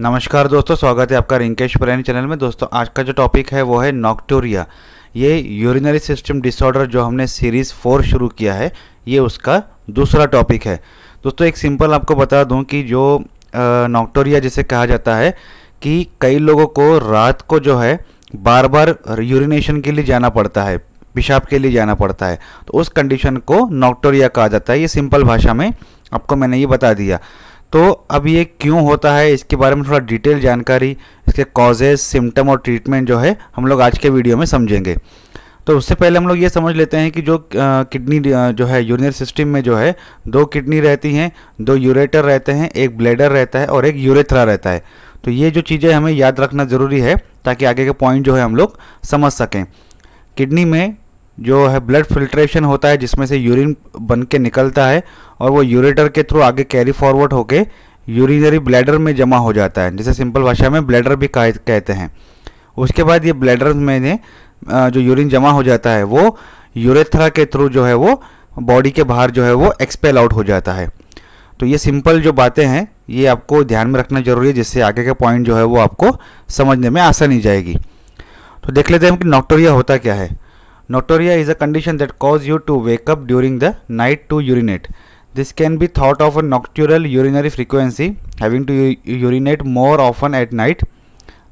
नमस्कार दोस्तों, स्वागत है आपका रिंकेश पुरानी चैनल में। दोस्तों आज का जो टॉपिक है वो है नॉक्टोरिया। ये यूरिनरी सिस्टम डिसऑर्डर जो हमने सीरीज़ 4 शुरू किया है, ये उसका दूसरा टॉपिक है। दोस्तों एक सिंपल आपको बता दूं कि जो नॉक्टोरिया जिसे कहा जाता है कि कई लोगों को रात को जो है बार बार यूरिनेशन के लिए जाना पड़ता है, पेशाब के लिए जाना पड़ता है, तो उस कंडीशन को नॉक्टोरिया कहा जाता है। ये सिंपल भाषा में आपको मैंने ये बता दिया। तो अब ये क्यों होता है, इसके बारे में थोड़ा डिटेल जानकारी, इसके कॉजेज, सिम्टम और ट्रीटमेंट जो है हम लोग आज के वीडियो में समझेंगे। तो उससे पहले हम लोग ये समझ लेते हैं कि जो किडनी जो है यूरिनरी सिस्टम में जो है 2 किडनी रहती हैं, 2 यूरेटर रहते हैं, एक ब्लैडर रहता है और एक यूरेथ्रा रहता है। तो ये जो चीज़ें हमें याद रखना ज़रूरी है ताकि आगे के पॉइंट जो है हम लोग समझ सकें। किडनी में जो है ब्लड फिल्ट्रेशन होता है जिसमें से यूरिन बन के निकलता है और वो यूरेटर के थ्रू आगे कैरी फॉरवर्ड होके यूरिनरी ब्लैडर में जमा हो जाता है, जिसे सिंपल भाषा में ब्लैडर भी कहते हैं। उसके बाद ये ब्लैडर में जो यूरिन जमा हो जाता है वो यूरेथ्रा के थ्रू जो है वो बॉडी के बाहर जो है वो एक्सपेल आउट हो जाता है। तो ये सिंपल जो बातें हैं ये आपको ध्यान में रखना जरूरी है, जिससे आगे के पॉइंट जो है वो आपको समझने में आसानी जाएगी। तो देख लेते हैं कि नॉक्टोरिया होता क्या है। Nocturia is a condition that causes you to wake up during the night to urinate. This can be thought of a nocturnal urinary frequency, having to urinate more often at night.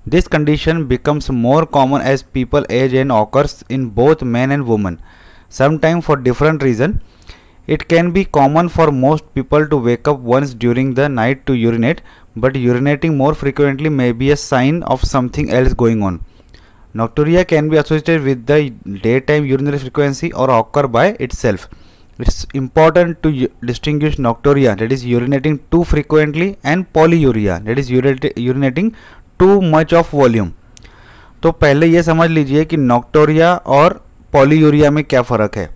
This condition becomes more common as people age and occurs in both men and women, sometimes for different reasons. It can be common for most people to wake up once during the night to urinate, but urinating more frequently may be a sign of something else going on. Nocturia can be associated with the daytime urinary frequency or occur by itself. It's important to distinguish nocturia, that is urinating too frequently, and polyuria, that is urinating too much of volume. तो पहले ये समझ लीजिए कि नॉक्टोरिया और polyuria में क्या फ़र्क है।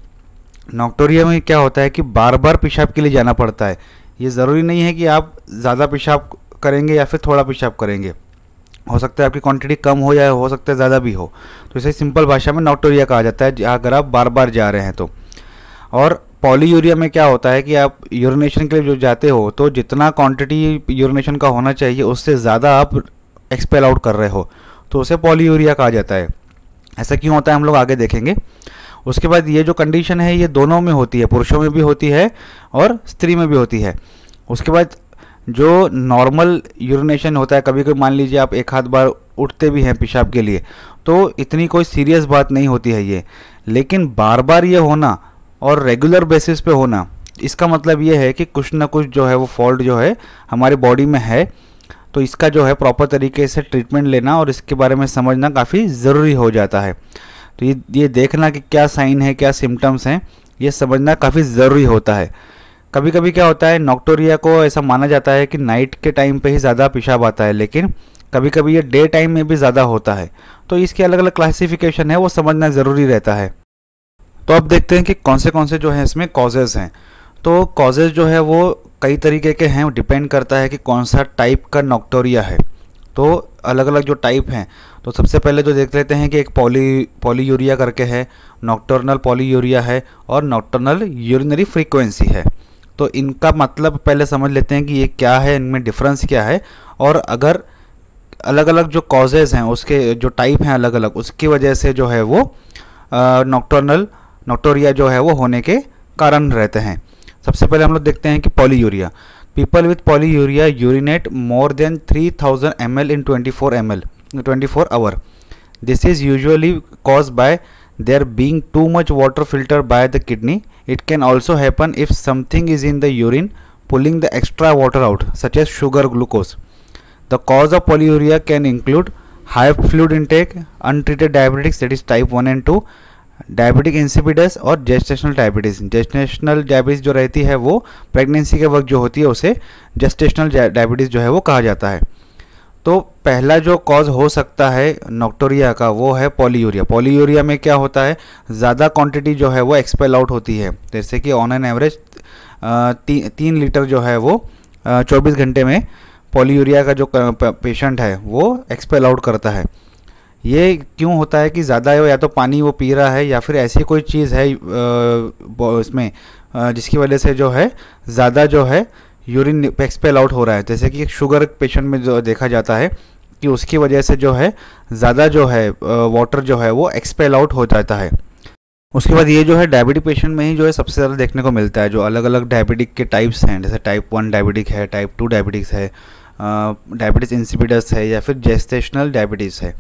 नॉक्टोरिया में क्या होता है कि बार बार पेशाब के लिए जाना पड़ता है। ये ज़रूरी नहीं है कि आप ज़्यादा पेशाब करेंगे या फिर थोड़ा पेशाब करेंगे, हो सकता है आपकी क्वांटिटी कम हो या हो सकता है ज़्यादा भी हो। तो इसे सिंपल भाषा में नॉक्टोरिया कहा जाता है अगर आप बार बार जा रहे हैं तो। और पॉलीयूरिया में क्या होता है कि आप यूरिनेशन के लिए जो जाते हो तो जितना क्वांटिटी यूरिनेशन का होना चाहिए उससे ज़्यादा आप एक्सपेल आउट कर रहे हो, तो उसे पॉलीयूरिया कहा जाता है। ऐसा क्यों होता है हम लोग आगे देखेंगे। उसके बाद ये जो कंडीशन है ये दोनों में होती है, पुरुषों में भी होती है और स्त्री में भी होती है। उसके बाद जो नॉर्मल यूरिनेशन होता है, कभी कभी मान लीजिए आप एक आध बार उठते भी हैं पेशाब के लिए, तो इतनी कोई सीरियस बात नहीं होती है ये। लेकिन बार बार ये होना और रेगुलर बेसिस पे होना, इसका मतलब ये है कि कुछ ना कुछ जो है वो फॉल्ट जो है हमारी बॉडी में है। तो इसका जो है प्रॉपर तरीके से ट्रीटमेंट लेना और इसके बारे में समझना काफ़ी ज़रूरी हो जाता है। तो ये देखना कि क्या साइन है, क्या सिम्टम्स हैं, ये समझना काफ़ी ज़रूरी होता है। कभी कभी क्या होता है, नॉक्टोरिया को ऐसा माना जाता है कि नाइट के टाइम पे ही ज़्यादा पेशाब आता है, लेकिन कभी कभी ये डे टाइम में भी ज़्यादा होता है। तो इसके अलग अलग क्लासिफिकेशन है, वो समझना ज़रूरी रहता है। तो अब देखते हैं कि कौन से जो हैं इसमें कॉजेज़ हैं। तो कॉजेज़ जो है वो कई तरीके के हैं, डिपेंड करता है कि कौन सा टाइप का नॉक्टोरिया है। तो अलग अलग जो टाइप हैं, तो सबसे पहले जो देख लेते हैं कि एक पॉलीयूरिया करके है, नॉक्टर्नल पॉलीयूरिया है और नॉक्टर्नल यूरिनरी फ्रीक्वेंसी है। तो इनका मतलब पहले समझ लेते हैं कि ये क्या है, इनमें डिफरेंस क्या है, और अगर अलग अलग जो कॉजेज़ हैं उसके जो टाइप हैं अलग अलग, उसकी वजह से जो है वो नॉक्टोरिया जो है वो होने के कारण रहते हैं। सबसे पहले हम लोग देखते हैं कि polyuria. People with polyuria urinate more than 3000 ml in 24 hour. This is usually caused by there being too much water filtered by the kidney. It can also happen if something is in the urine pulling the extra water out, such as sugar, glucose. The cause of polyuria can include high fluid intake, untreated diabetics, that is type 1 and 2, diabetic insipidus और gestational diabetes. Gestational diabetes जो रहती है वो pregnancy के वक्त जो होती है उसे जेस्टेशनल डायबिटीज़ जो है वो कहा जाता है। तो पहला जो कॉज हो सकता है नॉक्टोरिया का वो है पॉलीयूरिया। पॉलीयूरिया में क्या होता है, ज़्यादा क्वांटिटी जो है वो एक्सपेल आउट होती है, जैसे कि ऑन एन एवरेज 3 लीटर जो है वो 24 घंटे में पॉलीयूरिया का जो पेशेंट है वो एक्सपेल आउट करता है। ये क्यों होता है कि ज़्यादा या तो पानी वो पी रहा है या फिर ऐसी कोई चीज़ है इसमें जिसकी वजह से जो है ज़्यादा जो है यूरिन एक्सपेल आउट हो रहा है। जैसे कि शुगर पेशेंट में जो देखा जाता है कि उसकी वजह से जो है ज़्यादा जो है वाटर जो है वो एक्सपेल आउट हो जाता है। उसके बाद ये जो है डायबिटिक पेशेंट में ही जो है सबसे ज़्यादा देखने को मिलता है। जो अलग अलग डायबिटिक के टाइप्स हैं, जैसे टाइप 1 डायबिटिक है, टाइप 2 डायबिटिक्स है, डायबिटीज़ इंसिपिडस है, या फिर जेस्टेशनल डायबिटीज़ है।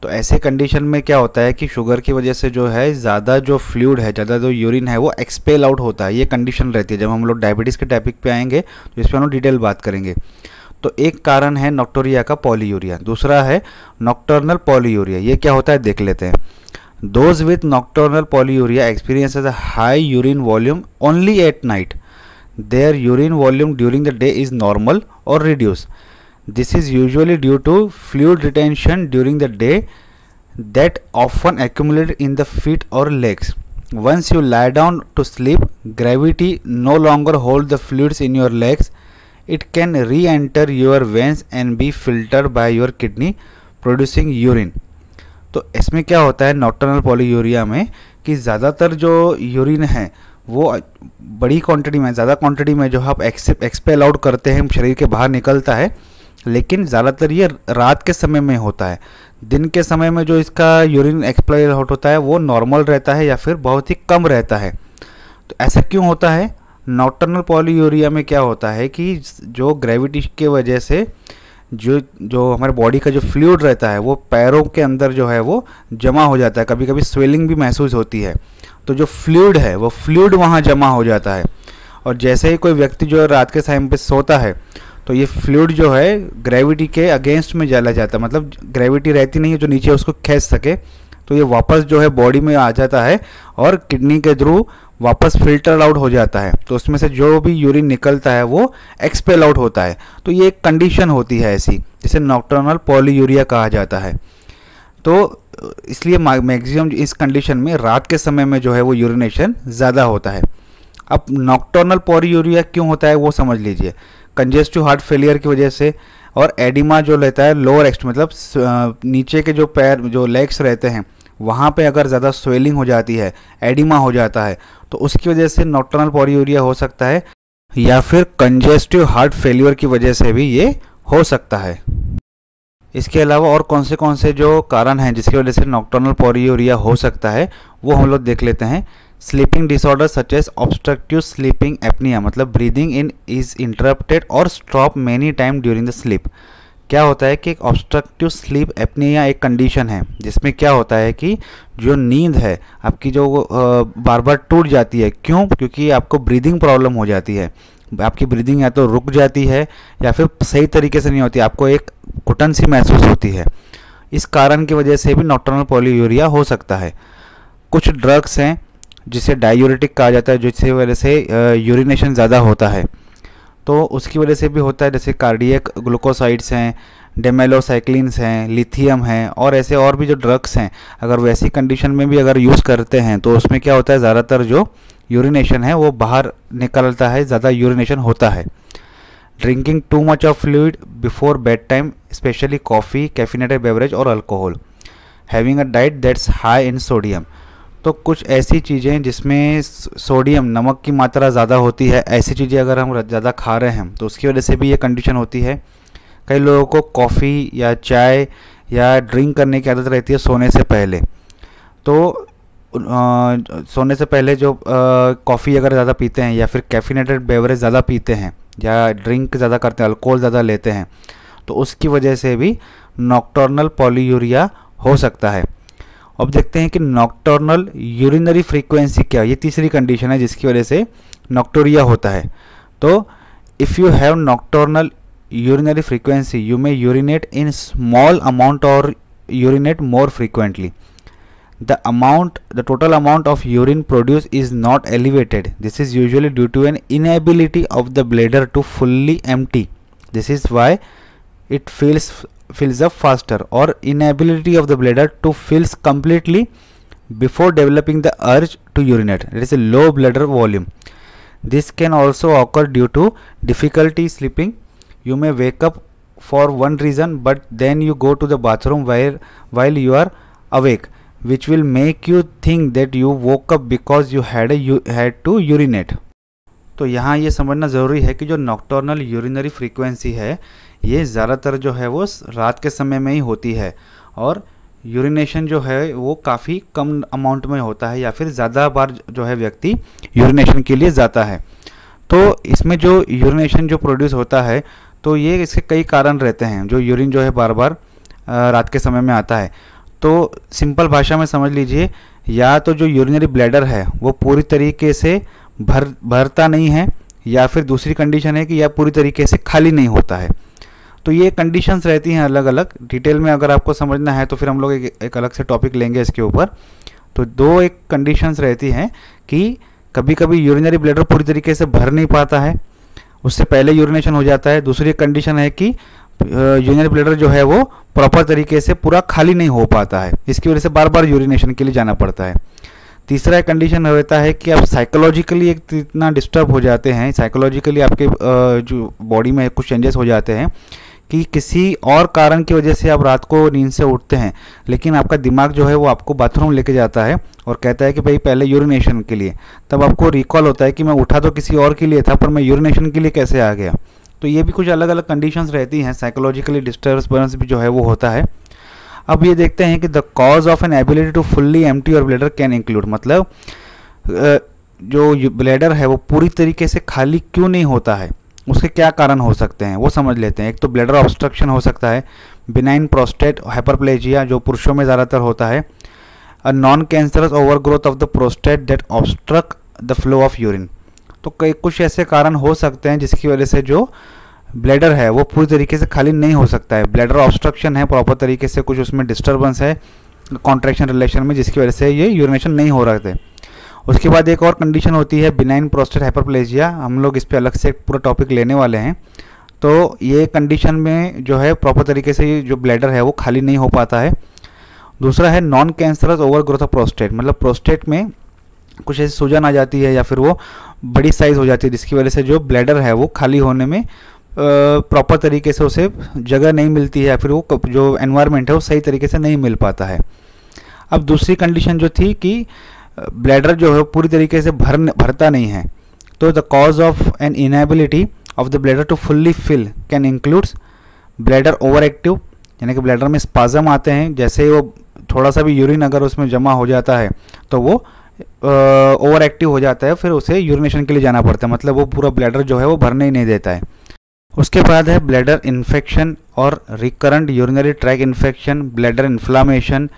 तो ऐसे कंडीशन में क्या होता है कि शुगर की वजह से जो है ज़्यादा जो फ्लूइड है, ज़्यादा जो यूरिन है वो एक्सपेल आउट होता है। ये कंडीशन रहती है। जब हम लोग डायबिटीज़ के टॉपिक पे आएंगे तो इस पर हम लोग डिटेल बात करेंगे। तो एक कारण है नॉक्टोरिया का पॉलीयूरिया, दूसरा है नॉक्टर्नल पॉलीयूरिया। ये क्या होता है देख लेते हैं। Those with nocturnal polyuria experiences a high urine volume only at night. Their urine volume during the day is normal or reduced. This is usually due to fluid retention during the day that often accumulate in the feet or legs. Once you lie down to sleep, gravity no longer holds the fluids in your legs. It can re-enter your veins and be filtered by your kidney, producing urine. तो इसमें क्या होता है nocturnal polyuria में कि ज़्यादातर जो urine है वो बड़ी क्वांटिटी में, ज़्यादा क्वांटिटी में जो आप एक्सपेल आउट करते हैं, शरीर के बाहर निकलता है, लेकिन ज़्यादातर ये रात के समय में होता है। दिन के समय में जो इसका यूरिन एक्सपेल आउट होता है वो नॉर्मल रहता है या फिर बहुत ही कम रहता है। तो ऐसा क्यों होता है? नॉक्टर्नल पॉलीयूरिया में क्या होता है कि जो ग्रेविटी की वजह से जो हमारे बॉडी का जो फ्लूइड रहता है वो पैरों के अंदर जो है वो जमा हो जाता है। कभी कभी स्वेलिंग भी महसूस होती है। तो जो फ्लूइड है वो फ्लूइड वहाँ जमा हो जाता है, और जैसे ही कोई व्यक्ति जो है रात के टाइम पे सोता है तो ये फ्लूइड जो है ग्रेविटी के अगेंस्ट में चला जाता है। मतलब ग्रेविटी रहती नहीं है जो नीचे उसको खींच सके, तो ये वापस जो है बॉडी में आ जाता है और किडनी के थ्रू वापस फिल्टर आउट हो जाता है। तो उसमें से जो भी यूरिन निकलता है वो एक्सपेल आउट होता है। तो ये एक कंडीशन होती है ऐसी, जिसे नॉक्टर्नल पॉलीयूरिया कहा जाता है। तो इसलिए मैक्सिमम इस कंडीशन में रात के समय में जो है वो यूरिनेशन ज़्यादा होता है। अब नॉक्टर्नल पॉलीयूरिया क्यों होता है वो समझ लीजिए। कंजेस्टिव हार्ट फेलियर की वजह से, और एडिमा जो रहता है लोअर मतलब नीचे के जो पैर, जो लेग्स रहते हैं, वहाँ पे अगर ज़्यादा स्वेलिंग हो जाती है, एडिमा हो जाता है, तो उसकी वजह से नॉक्टर्नल पॉलीयूरिया हो सकता है, या फिर कंजेस्टिव हार्ट फेलियर की वजह से भी ये हो सकता है। इसके अलावा और कौन से जो कारण हैं जिसकी वजह से नॉक्टर्नल पॉलीयूरिया हो सकता है वो हम लोग देख लेते हैं। Sleeping disorder such as obstructive sleeping apnea, मतलब ब्रीदिंग इन इज इंटरप्टेड और stop many time during the sleep. क्या होता है कि एक ऑब्स्ट्रक्टिव स्लीप एपनिया एक कंडीशन है जिसमें क्या होता है कि जो नींद है आपकी जो बार बार टूट जाती है। क्यों? क्योंकि आपको ब्रीदिंग प्रॉब्लम हो जाती है। आपकी ब्रीदिंग या तो रुक जाती है या फिर सही तरीके से नहीं होती, आपको एक घुटन सी महसूस होती है। इस कारण की वजह से भी नॉक्टर्नल पॉलीयूरिया हो सकता है। कुछ ड्रग्स हैं जिसे डायूरेटिक कहा जाता है, जिसकी वजह से यूरिनेशन ज़्यादा होता है, तो उसकी वजह से भी होता है। जैसे कार्डियक ग्लूकोसाइड्स हैं, डेमेलोसाइक्लिन्स हैं, लिथियम हैं, और ऐसे और भी जो ड्रग्स हैं, अगर वैसी कंडीशन में भी अगर यूज़ करते हैं तो उसमें क्या होता है, ज़्यादातर जो यूरिनेशन है वो बाहर निकलता है, ज़्यादा यूरिनेशन होता है। Drinking too much of fluid before bed time, especially coffee, caffeinated beverage और alcohol. Having a diet that's high in sodium, तो कुछ ऐसी चीज़ें जिसमें सोडियम, नमक की मात्रा ज़्यादा होती है, ऐसी चीज़ें अगर हम ज़्यादा खा रहे हैं तो उसकी वजह से भी ये कंडीशन होती है। कई लोगों को कॉफ़ी या चाय या ड्रिंक करने की आदत रहती है सोने से पहले, तो सोने से पहले जो कॉफ़ी अगर ज़्यादा पीते हैं या फिर कैफिनेटेड बेवरेज ज़्यादा पीते हैं या ड्रिंक ज़्यादा करते हैं, अल्कोहल ज़्यादा लेते हैं, तो उसकी वजह से भी नॉक्टर्नल पॉलीयूरिया हो सकता है। अब देखते हैं कि नॉक्टर्नल यूरिनरी फ्रीक्वेंसी क्या है। ये तीसरी कंडीशन है जिसकी वजह से नॉक्टोरिया होता है। तो if you have nocturnal urinary frequency you may urinate in small amount और urinate more frequently. The total amount of urine produced is not elevated. This is usually due to an inability of the bladder to fully empty. This is why it fills up faster, or inability of the bladder to fill completely before developing the urge to urinate. It is a low bladder volume. This can also occur due to difficulty sleeping. You may wake up for one reason, but then you go to the bathroom while you are awake, which will make you think that you woke up because you had to urinate. तो यहाँ ये समझना ज़रूरी है कि जो nocturnal urinary frequency है ये ज़्यादातर जो है वो रात के समय में ही होती है, और यूरिनेशन जो है वो काफ़ी कम अमाउंट में होता है, या फिर ज़्यादा बार जो है व्यक्ति यूरिनेशन के लिए जाता है। तो इसमें जो यूरिनेशन जो प्रोड्यूस होता है, तो ये इसके कई कारण रहते हैं। जो यूरिन जो है बार बार रात के समय में आता है, तो सिंपल भाषा में समझ लीजिए, या तो जो यूरिनरी ब्लैडर है वो पूरी तरीके से भरता नहीं है, या फिर दूसरी कंडीशन है कि या पूरी तरीके से खाली नहीं होता है। तो ये कंडीशंस रहती हैं अलग अलग। डिटेल में अगर आपको समझना है तो फिर हम लोग एक अलग से टॉपिक लेंगे इसके ऊपर। तो दो एक कंडीशंस रहती हैं कि कभी कभी यूरिनरी ब्लैडर पूरी तरीके से भर नहीं पाता है, उससे पहले यूरिनेशन हो जाता है। दूसरी कंडीशन है कि यूरिनरी ब्लैडर जो है वो प्रॉपर तरीके से पूरा खाली नहीं हो पाता है, इसकी वजह से बार बार यूरिनेशन के लिए जाना पड़ता है। तीसरा कंडीशन रहता है कि आप साइकोलॉजिकली एक इतना डिस्टर्ब हो जाते हैं, साइकोलॉजिकली आपके जो बॉडी में कुछ चेंजेस हो जाते हैं कि किसी और कारण की वजह से आप रात को नींद से उठते हैं, लेकिन आपका दिमाग जो है वो आपको बाथरूम लेके जाता है और कहता है कि भाई पहले यूरिनेशन के लिए। तब आपको रिकॉल होता है कि मैं उठा तो किसी और के लिए था, पर मैं यूरिनेशन के लिए कैसे आ गया। तो ये भी कुछ अलग अलग कंडीशंस रहती हैं। साइकोलॉजिकली डिस्टर्बेंस भी जो है वो होता है। अब ये देखते हैं कि the cause of an ability to fully empty your bladder can include, मतलब जो ब्लैडर है वो पूरी तरीके से खाली क्यों नहीं होता है, उसके क्या कारण हो सकते हैं वो समझ लेते हैं। एक तो ब्लैडर ऑब्स्ट्रक्शन हो सकता है, बिनाइन प्रोस्टेट हाइपरप्लेजिया जो पुरुषों में ज़्यादातर होता है, a non cancerous over growth of the prostate that obstruct the flow of urine. तो कई कुछ ऐसे कारण हो सकते हैं जिसकी वजह से जो ब्लैडर है वो पूरी तरीके से खाली नहीं हो सकता है। ब्लैडर ऑब्स्ट्रक्शन है, प्रॉपर तरीके से कुछ उसमें डिस्टर्बेंस है कॉन्ट्रैक्शन रिलेशन में, जिसकी वजह से ये यूरिनेशन नहीं हो रहे थे। उसके बाद एक और कंडीशन होती है बिनाइन प्रोस्टेट हाइपरप्लेजिया, हम लोग इस पे अलग से पूरा टॉपिक लेने वाले हैं। तो ये कंडीशन में जो है प्रॉपर तरीके से जो ब्लैडर है वो खाली नहीं हो पाता है। दूसरा है non cancerous over growth of prostate, मतलब प्रोस्टेट में कुछ ऐसी सूजन आ जाती है या फिर वो बड़ी साइज़ हो जाती है, जिसकी वजह से जो ब्लैडर है वो खाली होने में प्रॉपर तरीके से उसे जगह नहीं मिलती है, या फिर वो जो एनवायरनमेंट है वो सही तरीके से नहीं मिल पाता है। अब दूसरी कंडीशन जो थी कि ब्लैडर जो है पूरी तरीके से भरता नहीं है, तो the cause of an inability of the bladder to fully fill can includes bladder over active, यानी कि ब्लैडर में स्पाजम आते हैं, जैसे वो थोड़ा सा भी यूरिन अगर उसमें जमा हो जाता है तो वो ओवर एक्टिव हो जाता है, फिर उसे यूरिनेशन के लिए जाना पड़ता है, मतलब वो पूरा ब्लैडर जो है वो भरने ही नहीं देता है। उसके बाद है ब्लैडर इन्फेक्शन और recurrent urinary tract infection, bladder inflammation,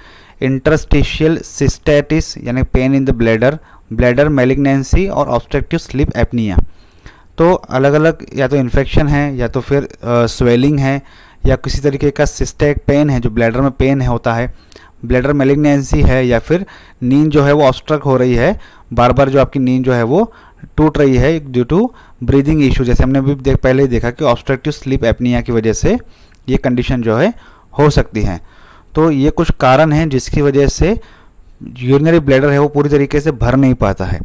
interstitial cystitis यानी pain in the bladder, bladder malignancy और ऑब्स्ट्रक्टिव स्लीप एपनिया। तो अलग अलग या तो इन्फेक्शन है, या तो फिर स्वेलिंग है, या किसी तरीके का सिस्टैक पेन है जो ब्लैडर में पेन होता है, ब्लैडर मैलिग्नेंसी है, या फिर नींद जो है वो ऑब्स्ट्रक्ट हो रही है, बार बार जो आपकी नींद जो है वो टूट रही है ड्यू टू ब्रीदिंग इशू, जैसे हमने भी पहले ही देखा कि ऑब्स्ट्रक्टिव स्लीप एपनिया की वजह से ये कंडीशन जो है हो सकती है। तो ये कुछ कारण हैं जिसकी वजह से यूरिनरी ब्लैडर है वो पूरी तरीके से भर नहीं पाता है,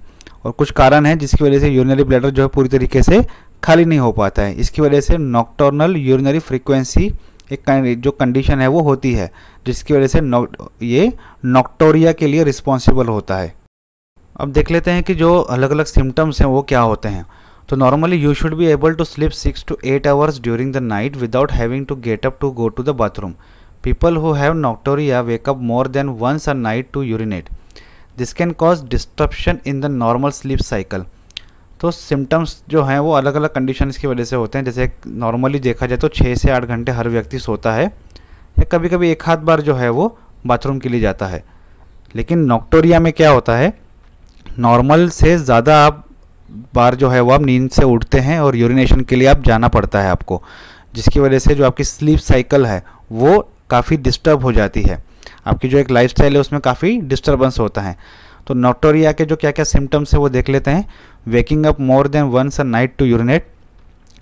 और कुछ कारण हैं जिसकी वजह से यूरिनरी ब्लैडर जो है पूरी तरीके से खाली नहीं हो पाता है। इसकी वजह से नॉक्टर्नल यूरिनरी फ्रीक्वेंसी एक जो कंडीशन है वो होती है, जिसकी वजह से ये नॉक्टोरिया के लिए रिस्पॉन्सिबल होता है। अब देख लेते हैं कि जो अलग अलग सिम्टम्स हैं वो क्या होते हैं। तो normally you should be able to sleep 6 to 8 hours during the night without having to get up to go to the bathroom. People who have nocturia wake up more than once a night to urinate. This can cause disruption in the normal sleep cycle. तो symptoms जो हैं वो अलग अलग conditions की वजह से होते हैं। जैसे नॉर्मली देखा जाए तो 6 से 8 घंटे हर व्यक्ति सोता है, या कभी कभी एक आध बार जो है वो बाथरूम के लिए जाता है। लेकिन नॉक्टोरिया में क्या होता है, नॉर्मल से ज़्यादा आप बार जो है वो आप नींद से उठते हैं और यूरिनेशन के लिए आप जाना पड़ता है आपको, जिसकी वजह से जो आपकी स्लीप साइकिल है वो काफ़ी डिस्टर्ब हो जाती है। आपकी जो एक लाइफस्टाइल है उसमें काफ़ी डिस्टर्बेंस होता है। तो नॉक्टोरिया के जो क्या क्या सिम्टम्स है वो देख लेते हैं। Waking up more than once a night to urinate,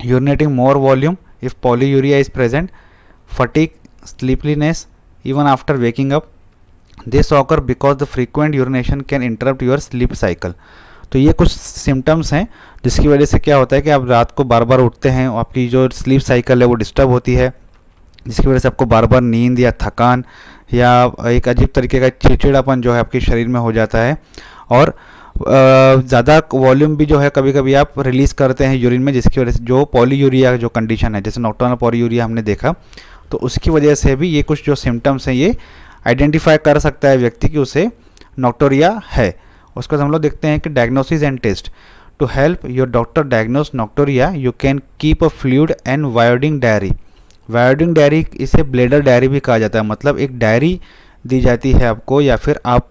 urinating more volume if polyuria is present, fatigue, sleepiness even after waking up. This occur because the frequent urination can interrupt your sleep cycle. तो ये कुछ symptoms हैं जिसकी वजह से क्या होता है कि आप रात को बार बार उठते हैं, आपकी जो स्लीप साइकिल है वो डिस्टर्ब होती है, जिसकी वजह से आपको बार बार नींद या थकान या एक अजीब तरीके का चिड़चिड़ापन जो है आपके शरीर में हो जाता है, और ज़्यादा वॉल्यूम भी जो है कभी कभी आप रिलीज़ करते हैं यूरिन में, जिसकी वजह से जो पॉलीयूरिया जो कंडीशन है, जैसे नॉक्टर्नल पॉलीयूरिया हमने देखा, तो उसकी वजह से भी ये कुछ जो सिम्टम्स हैं ये आइडेंटिफाई कर सकता है व्यक्ति कि उसे नॉक्टोरिया है। उसके बाद हम लोग देखते हैं कि diagnosis and test. To help your doctor diagnose nocturia you can keep a fluid and voiding diary. Voiding diary, इसे ब्लेडर डायरी भी कहा जाता है, मतलब एक डायरी दी जाती है आपको, या फिर आप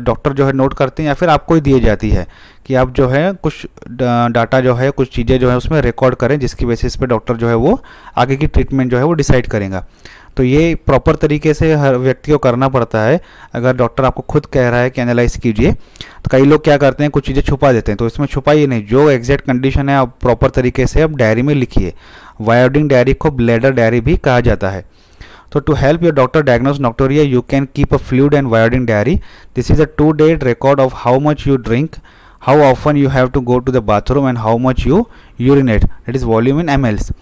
डॉक्टर जो है नोट करते हैं, या फिर आपको ही दी जाती है कि आप जो है कुछ डाटा जो है, कुछ चीज़ें जो है उसमें रिकॉर्ड करें, जिसकी बेसिस पे डॉक्टर जो है वो आगे की ट्रीटमेंट जो है वो डिसाइड करेगा। तो ये प्रॉपर तरीके से हर व्यक्ति को करना पड़ता है। अगर डॉक्टर आपको खुद कह रहा है कि एनालाइज कीजिए, तो कई लोग क्या करते हैं, कुछ चीज़ें छुपा देते हैं, तो इसमें छुपाइए नहीं, जो एग्जैक्ट कंडीशन है आप प्रॉपर तरीके से आप डायरी में लिखिए। वायोडिंग डायरी को ब्लेडर डायरी भी कहा जाता है। So to help your doctor diagnose nocturia, you can keep a fluid and iodine diary. This is a 2-day record of how much you drink, how often you have to go to the bathroom, and how much you urinate. That is volume in mLs.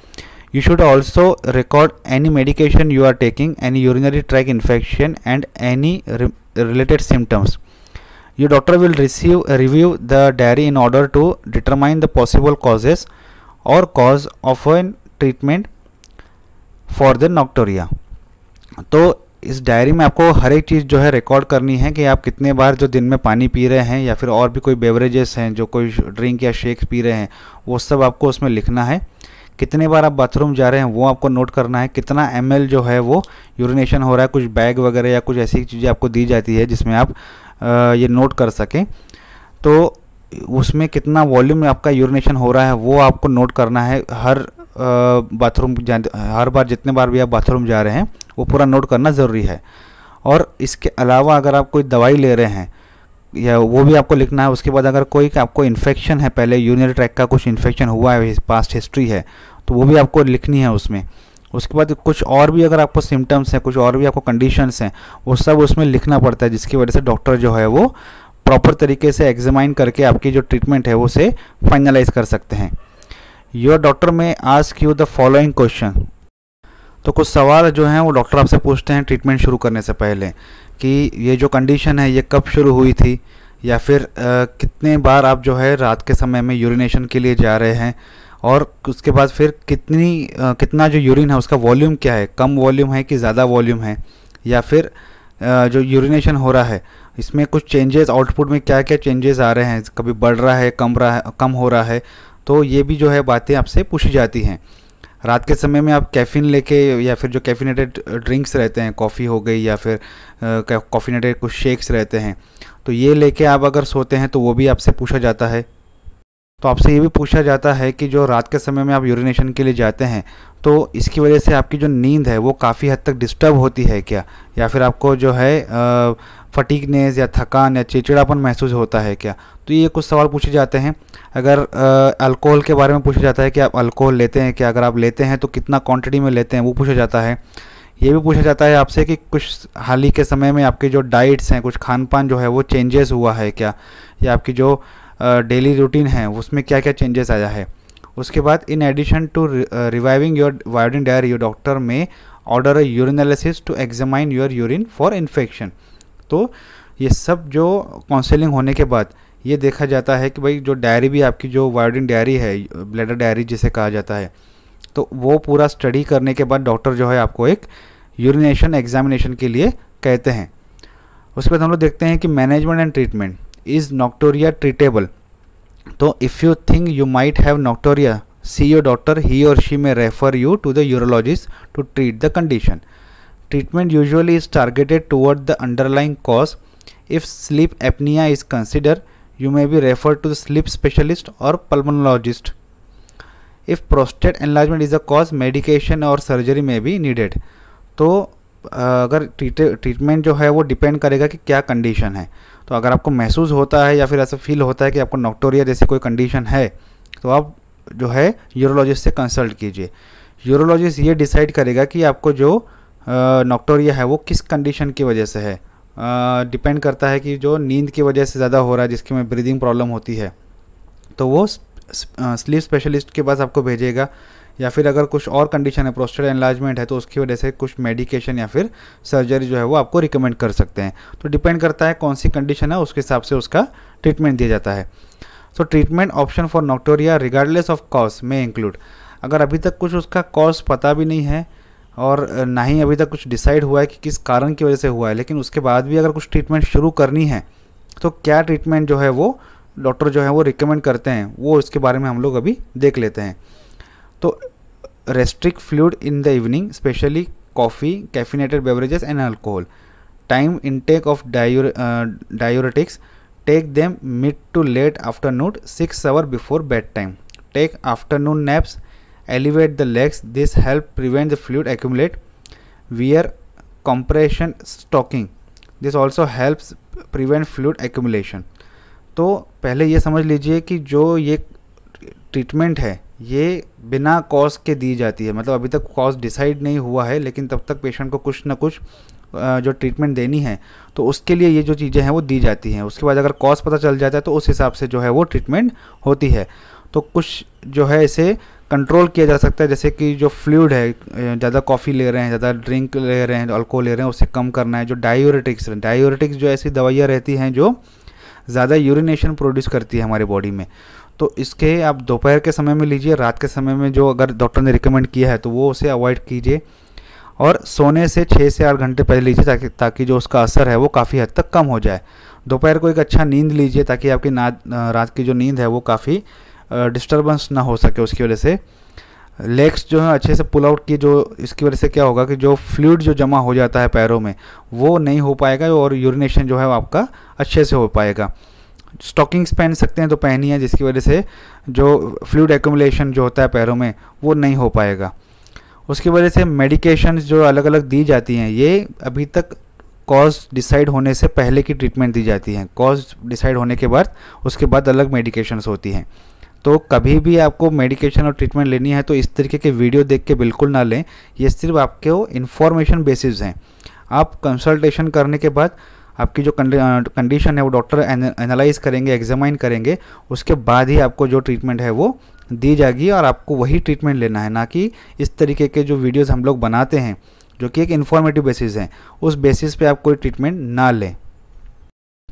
You should also record any medication you are taking, any urinary tract infection, and any related symptoms. Your doctor will review the diary in order to determine the possible causes or cause of a treatment for the nocturia. तो इस diary में आपको हर एक चीज़ जो है record करनी है कि आप कितने बार जो दिन में पानी पी रहे हैं, या फिर और भी कोई बेवरेजेस हैं, जो कोई ड्रिंक या शेक्स पी रहे हैं, वो सब आपको उसमें लिखना है। कितने बार आप बाथरूम जा रहे हैं वो आपको नोट करना है। कितना ml जो है वो यूरिनेशन हो रहा है, कुछ बैग वगैरह या कुछ ऐसी चीज़ें आपको दी जाती है जिसमें आप ये नोट कर सकें। तो उसमें कितना वॉल्यूम में आपका यूरिनेशन हो रहा है वो आपको नोट करना है। हर बार जितने बार भी आप बाथरूम जा रहे हैं वो पूरा नोट करना ज़रूरी है। और इसके अलावा अगर आप कोई दवाई ले रहे हैं या वो भी आपको लिखना है। उसके बाद अगर कोई आपको इन्फेक्शन है, पहले यूरिनरी ट्रैक्ट का कुछ इन्फेक्शन हुआ है, पास्ट हिस्ट्री है, तो वो भी आपको लिखनी है उसमें। उसके बाद कुछ और भी अगर आपको सिम्टम्स हैं, कुछ और भी आपको कंडीशंस हैं, वो सब उसमें लिखना पड़ता है, जिसकी वजह से डॉक्टर जो है वो प्रॉपर तरीके से एग्जामाइन करके आपकी जो ट्रीटमेंट है वो उसे फाइनलाइज कर सकते हैं। योर डॉक्टर में ask you the following question. तो कुछ सवाल जो हैं वो डॉक्टर आपसे पूछते हैं ट्रीटमेंट शुरू करने से पहले, कि ये जो कंडीशन है ये कब शुरू हुई थी, या फिर कितने बार आप जो है रात के समय में यूरिनेशन के लिए जा रहे हैं, और उसके बाद फिर कितना जो यूरिन है उसका वॉल्यूम क्या है, कम वॉल्यूम है कि ज़्यादा वॉल्यूम है, या फिर जो यूरिनेशन हो रहा है इसमें कुछ चेंजेस, आउटपुट में क्या क्या चेंजेस आ रहे हैं, कभी बढ़ रहा है, कम हो रहा है। तो ये भी जो है बातें आपसे पूछी जाती हैं। रात के समय में आप कैफ़ीन लेके, या फिर जो कैफिनेटेड ड्रिंक्स रहते हैं, कॉफ़ी हो गई या फिर कॉफिनेटेड कुछ शेक्स रहते हैं, तो ये लेके आप अगर सोते हैं तो वो भी आपसे पूछा जाता है। तो आपसे ये भी पूछा जाता है कि जो रात के समय में आप यूरिनेशन के लिए जाते हैं तो इसकी वजह से आपकी जो नींद है वो काफ़ी हद तक डिस्टर्ब होती है क्या, या फिर आपको जो है फटीगनेस या थकान या चिड़चिड़ापन महसूस होता है क्या। तो ये कुछ सवाल पूछे जाते हैं। अगर अल्कोहल के बारे में पूछा जाता है कि आप अल्कोहल लेते हैं क्या, अगर आप लेते हैं तो कितना क्वांटिटी में लेते हैं, वो पूछा जाता है। ये भी पूछा जाता है आपसे कि कुछ हाल ही के समय में आपके जो डाइट्स हैं, कुछ खान पान जो है वो चेंजेस हुआ है क्या, या आपकी जो डेली रूटीन है उसमें क्या क्या चेंजेस आया है। उसके बाद in addition to reviewing your voiding diary, your doctor may order a urinalysis to examine your urine for infection. तो ये सब जो काउंसलिंग होने के बाद ये देखा जाता है कि भाई जो डायरी भी आपकी जो वायोडिन डायरी है, ब्लैडर डायरी जिसे कहा जाता है, तो वो पूरा स्टडी करने के बाद डॉक्टर जो है आपको एक यूरिनेशन एग्जामिनेशन के लिए कहते हैं। उसके बाद हम लोग देखते हैं कि management and treatment. Is nocturia treatable? तो if you think you might have nocturia, see your doctor, he or she may refer you to the urologist to treat the condition. Treatment usually is targeted toward the underlying cause. If sleep apnea is considered, you may be referred to the sleep specialist or pulmonologist. If prostate enlargement is a cause, medication or surgery may be needed. तो अगर treatment जो है वो depend करेगा कि क्या condition है। तो अगर आपको महसूस होता है या फिर ऐसा फील होता है कि आपको नॉक्टोरिया जैसी कोई कंडीशन है, तो आप जो है यूरोलॉजिस्ट से कंसल्ट कीजिए। यूरोलॉजिस्ट ये डिसाइड करेगा कि आपको जो नॉक्टोरिया है वो किस कंडीशन की वजह से है। डिपेंड करता है कि जो नींद की वजह से ज़्यादा हो रहा है, जिसकी में ब्रीदिंग प्रॉब्लम होती है, तो वो स्लीप स्पेशलिस्ट के पास आपको भेजेगा, या फिर अगर कुछ और कंडीशन है, प्रोस्टेट एनलार्जमेंट है, तो उसकी वजह से कुछ मेडिकेशन या फिर सर्जरी जो है वो आपको रिकमेंड कर सकते हैं। तो डिपेंड करता है कौन सी कंडीशन है, उसके हिसाब से उसका ट्रीटमेंट दिया जाता है। So treatment option for nocturia regardless of cause may include, अगर अभी तक कुछ उसका कॉज पता भी नहीं है और ना ही अभी तक कुछ डिसाइड हुआ है कि किस कारण की वजह से हुआ है, लेकिन उसके बाद भी अगर कुछ ट्रीटमेंट शुरू करनी है तो क्या ट्रीटमेंट जो है वो डॉक्टर जो है वो रिकमेंड करते हैं, वो इसके बारे में हम लोग अभी देख लेते हैं। तो restrict fluid in the evening, especially coffee, caffeinated beverages and alcohol. Time intake of diuretics, take them mid to late afternoon 6 hours before bed time. Take afternoon naps, elevate the legs, this help prevent the fluid accumulate. Wear compression stocking, this also helps prevent fluid accumulation। तो पहले ये समझ लीजिए कि जो ये treatment है ये बिना कॉज के दी जाती है, मतलब अभी तक कॉज डिसाइड नहीं हुआ है लेकिन तब तक पेशेंट को कुछ ना कुछ जो ट्रीटमेंट देनी है तो उसके लिए ये जो चीज़ें हैं वो दी जाती हैं। उसके बाद अगर कॉज पता चल जाता है तो उस हिसाब से जो है वो ट्रीटमेंट होती है। तो कुछ जो है इसे कंट्रोल किया जा सकता है, जैसे कि जो फ्लूइड है, ज़्यादा कॉफ़ी ले रहे हैं, ज़्यादा ड्रिंक ले रहे हैं, अल्कोहल ले रहे हैं, उसे कम करना है। जो डायूरेटिक्स जो ऐसी दवाइयाँ रहती हैं जो ज़्यादा यूरिनेशन प्रोड्यूस करती है हमारे बॉडी में, तो इसके आप दोपहर के समय में लीजिए। रात के समय में जो अगर डॉक्टर ने रिकमेंड किया है तो वो उसे अवॉइड कीजिए और सोने से 6 से 8 घंटे पहले लीजिए ताकि जो उसका असर है वो काफ़ी हद तक कम हो जाए। दोपहर को एक अच्छा नींद लीजिए ताकि आपकी रात की जो नींद है वो काफ़ी डिस्टर्बेंस ना हो सके। उसकी वजह से लेग्स जो है अच्छे से पुल आउट की, जो इसकी वजह से क्या होगा कि जो फ्लूइड जो जमा हो जाता है पैरों में वो नहीं हो पाएगा और यूरिनेशन जो है वो आपका अच्छे से हो पाएगा। स्टॉकिंग्स पहन सकते हैं तो पहनिए, जिसकी वजह से जो फ्लूइड एक्यूमुलेशन जो होता है पैरों में वो नहीं हो पाएगा। उसकी वजह से मेडिकेशंस जो अलग अलग दी जाती हैं ये अभी तक कॉज डिसाइड होने से पहले की ट्रीटमेंट दी जाती हैं। कॉज डिसाइड होने के बाद उसके बाद अलग मेडिकेशंस होती हैं। तो कभी भी आपको मेडिकेशन और ट्रीटमेंट लेनी है तो इस तरीके के वीडियो देख के बिल्कुल ना लें, ये सिर्फ आपके इन्फॉर्मेशन बेसिस हैं। आप कंसल्टेशन करने के बाद आपकी जो कंडीशन है वो डॉक्टर एनालाइज करेंगे, एग्जामाइन करेंगे, उसके बाद ही आपको जो ट्रीटमेंट है वो दी जाएगी और आपको वही ट्रीटमेंट लेना है, ना कि इस तरीके के जो वीडियोज़ हम लोग बनाते हैं जो कि एक इन्फॉर्मेटिव बेसिस हैं, उस बेसिस पे आप कोई ट्रीटमेंट ना लें।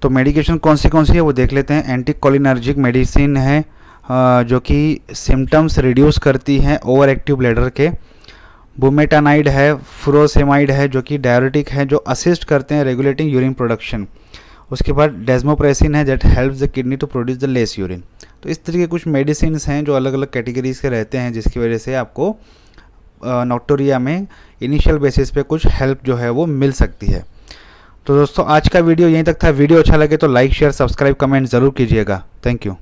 तो मेडिकेशन कौन सी है वो देख लेते हैं। एंटीकोलिनर्जिक मेडिसिन है जो कि सिम्टम्स रिड्यूस करती हैं ओवर एक्टिव ब्लैडर के। बुमेटानाइड है, फुरोसेमाइड है जो कि डायरेटिक है, जो असिस्ट करते हैं रेगुलेटिंग यूरिन प्रोडक्शन। उसके बाद डेस्मोप्रेसिन है that helps the kidney to produce the less urine. तो इस तरीके कुछ मेडिसिन हैं जो अलग अलग कैटेगरीज के रहते हैं, जिसकी वजह से आपको नॉक्टोरिया में इनिशियल बेसिस पे कुछ हेल्प जो है वो मिल सकती है। तो दोस्तों आज का वीडियो यहीं तक था। वीडियो अच्छा लगे तो लाइक, शेयर, सब्सक्राइब, कमेंट ज़रूर कीजिएगा। Thank you.